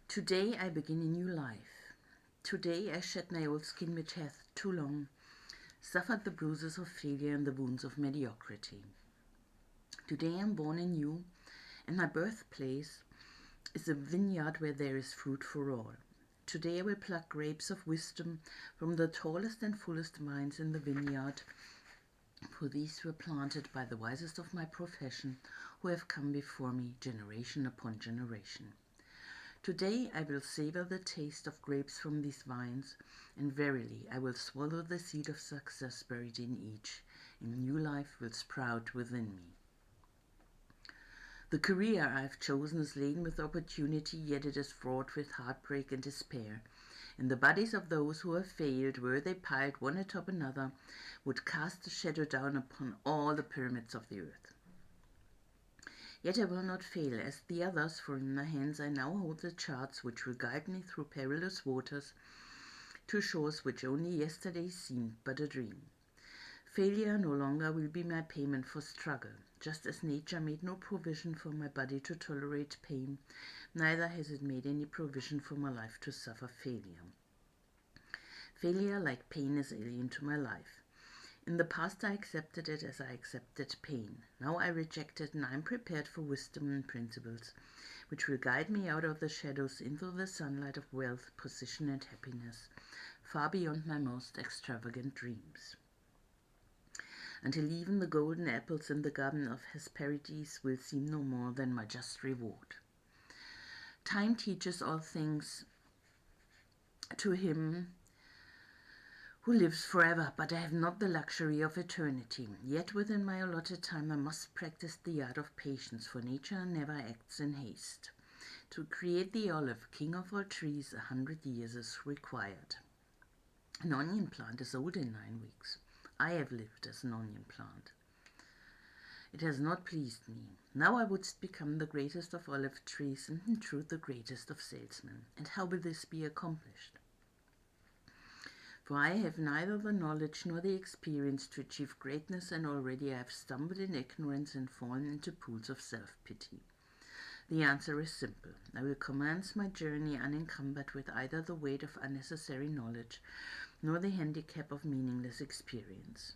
Today I begin a new life. Today I shed my old skin which hath too long suffered the bruises of failure and the wounds of mediocrity. Today I am born anew, and my birthplace is a vineyard where there is fruit for all. Today I will pluck grapes of wisdom from the tallest and fullest vines in the vineyard, for these were planted by the wisest of my profession, who have come before me generation upon generation. Today I will savor the taste of grapes from these vines, and verily I will swallow the seed of success buried in each, and new life will sprout within me. The career I have chosen is laden with opportunity, yet it is fraught with heartbreak and despair. And the bodies of those who have failed, were they piled one atop another, would cast a shadow down upon all the pyramids of the earth. Yet I will not fail as the others, for in my hands I now hold the charts which will guide me through perilous waters to shores which only yesterday seemed but a dream. Failure no longer will be my payment for struggle. Just as nature made no provision for my body to tolerate pain, neither has it made any provision for my life to suffer failure. Failure, like pain, is alien to my life. In the past I accepted it as I accepted pain. Now I reject it, and I am prepared for wisdom and principles, which will guide me out of the shadows into the sunlight of wealth, position, and happiness, far beyond my most extravagant dreams. Until even the golden apples in the garden of Hesperides will seem no more than my just reward. Time teaches all things to him who lives forever, but I have not the luxury of eternity. Yet within my allotted time I must practice the art of patience, for nature never acts in haste. To create the olive, king of all trees, 100 years is required. An onion plant is old in 9 weeks. I have lived as an onion plant. It has not pleased me. Now I would become the greatest of olive trees, and in truth the greatest of salesmen. And how will this be accomplished? For I have neither the knowledge nor the experience to achieve greatness, and already I have stumbled in ignorance and fallen into pools of self-pity. The answer is simple. I will commence my journey unencumbered with either the weight of unnecessary knowledge nor the handicap of meaningless experience.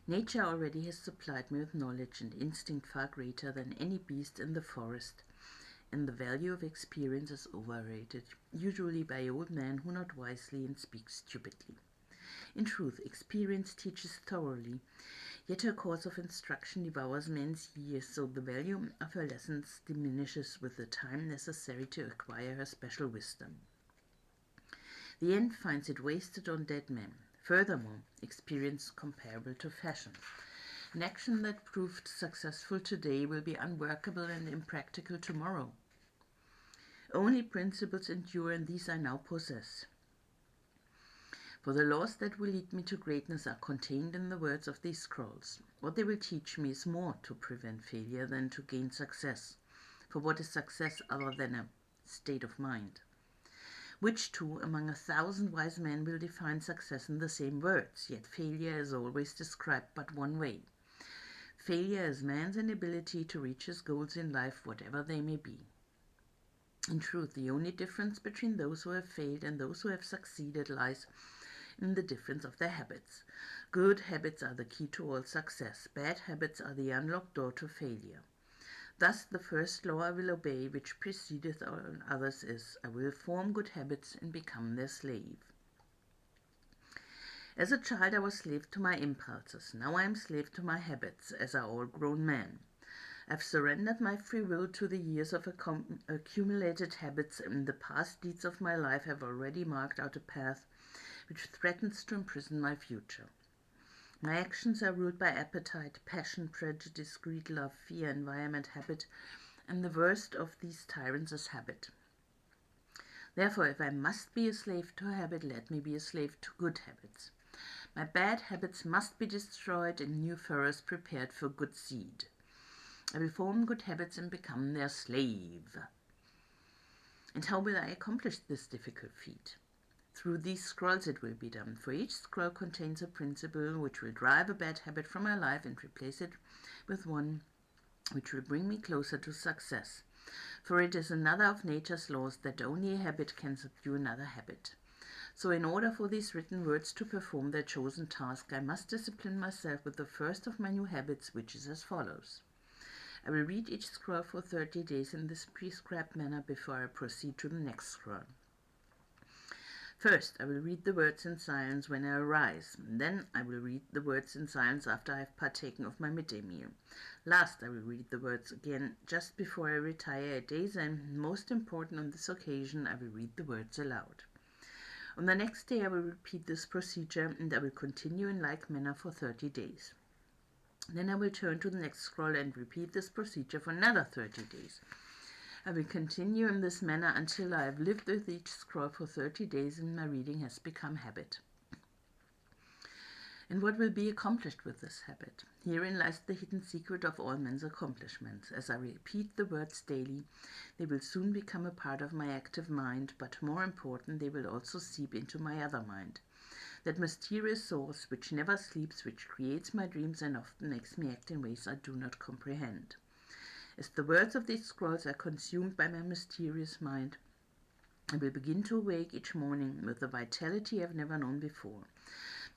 Nature already has supplied me with knowledge and instinct far greater than any beast in the forest, and the value of experience is overrated, usually by old men who not wisely and speak stupidly. In truth, experience teaches thoroughly, yet her course of instruction devours men's years, so the value of her lessons diminishes with the time necessary to acquire her special wisdom. The end finds it wasted on dead men. Furthermore, experience is comparable to fashion. An action that proved successful today will be unworkable and impractical tomorrow. Only principles endure, and these I now possess. For the laws that will lead me to greatness are contained in the words of these scrolls. What they will teach me is more to prevent failure than to gain success. For what is success other than a state of mind? Which two among 1,000 wise men will define success in the same words? Yet failure is always described but one way. Failure is man's inability to reach his goals in life, whatever they may be. In truth, the only difference between those who have failed and those who have succeeded lies in the difference of their habits. Good habits are the key to all success. Bad habits are the unlocked door to failure. Thus, the first law I will obey, which precedeth all others, is, I will form good habits and become their slave. As a child I was slave to my impulses. Now I am slave to my habits, as are all grown men. I have surrendered my free will to the years of accumulated habits, and the past deeds of my life have already marked out a path which threatens to imprison my future. My actions are ruled by appetite, passion, prejudice, greed, love, fear, environment, habit, and the worst of these tyrants is habit. Therefore, if I must be a slave to a habit, let me be a slave to good habits. My bad habits must be destroyed and new furrows prepared for good seed. I will form good habits and become their slave. And how will I accomplish this difficult feat? Through these scrolls it will be done, for each scroll contains a principle which will drive a bad habit from my life and replace it with one which will bring me closer to success. For it is another of nature's laws that only a habit can subdue another habit. So in order for these written words to perform their chosen task, I must discipline myself with the first of my new habits, which is as follows. I will read each scroll for 30 days in this prescribed manner before I proceed to the next scroll. First, I will read the words in silence when I arise. Then I will read the words in silence after I have partaken of my midday meal. Last, I will read the words again just before I retire at day's end. Most important on this occasion, I will read the words aloud. On the next day, I will repeat this procedure, and I will continue in like manner for 30 days. Then I will turn to the next scroll and repeat this procedure for another 30 days. I will continue in this manner until I have lived with each scroll for 30 days and my reading has become habit. And what will be accomplished with this habit? Herein lies the hidden secret of all men's accomplishments. As I repeat the words daily, they will soon become a part of my active mind, but more important, they will also seep into my other mind. That mysterious source which never sleeps, which creates my dreams and often makes me act in ways I do not comprehend. As the words of these scrolls are consumed by my mysterious mind, I will begin to awake each morning with a vitality I've never known before.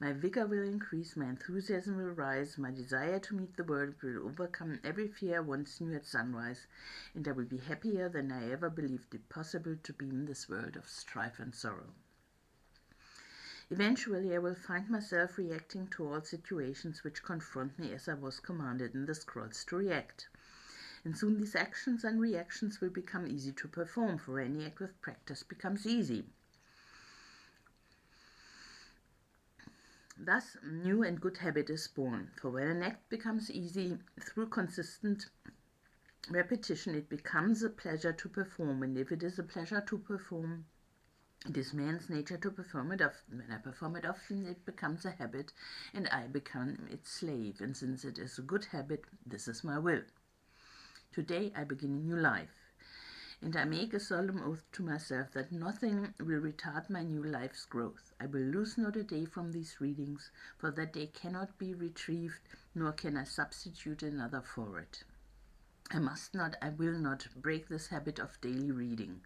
My vigor will increase, my enthusiasm will rise, my desire to meet the world will overcome every fear I once knew at sunrise, and I will be happier than I ever believed it possible to be in this world of strife and sorrow. Eventually, I will find myself reacting to all situations which confront me as I was commanded in the scrolls to react. And soon these actions and reactions will become easy to perform, for any act with practice becomes easy. Thus, a new and good habit is born, for when an act becomes easy through consistent repetition, it becomes a pleasure to perform, and if it is a pleasure to perform, it is man's nature to perform it often. When I perform it often, it becomes a habit, and I become its slave, and since it is a good habit, this is my will. Today I begin a new life, and I make a solemn oath to myself that nothing will retard my new life's growth. I will lose not a day from these readings, for that day cannot be retrieved, nor can I substitute another for it. I will not break this habit of daily reading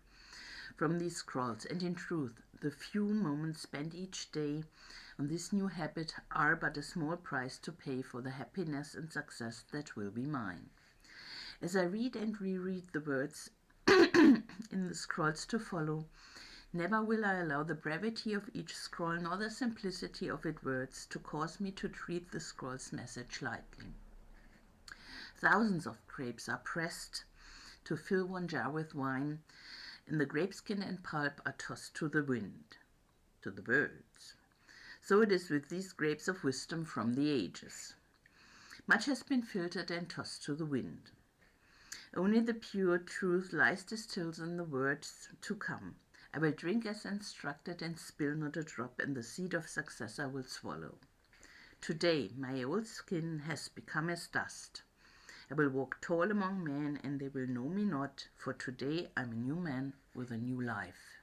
from these scrolls, and in truth, the few moments spent each day on this new habit are but a small price to pay for the happiness and success that will be mine. As I read and reread the words in the scrolls to follow, never will I allow the brevity of each scroll nor the simplicity of its words to cause me to treat the scroll's message lightly. Thousands of grapes are pressed to fill one jar with wine, and the grapeskin and pulp are tossed to the wind, to the birds. So it is with these grapes of wisdom from the ages. Much has been filtered and tossed to the wind. Only the pure truth lies distilled in the words to come. I will drink as instructed and spill not a drop, and the seed of success I will swallow. Today my old skin has become as dust. I will walk tall among men, and they will know me not, for today I am a new man with a new life.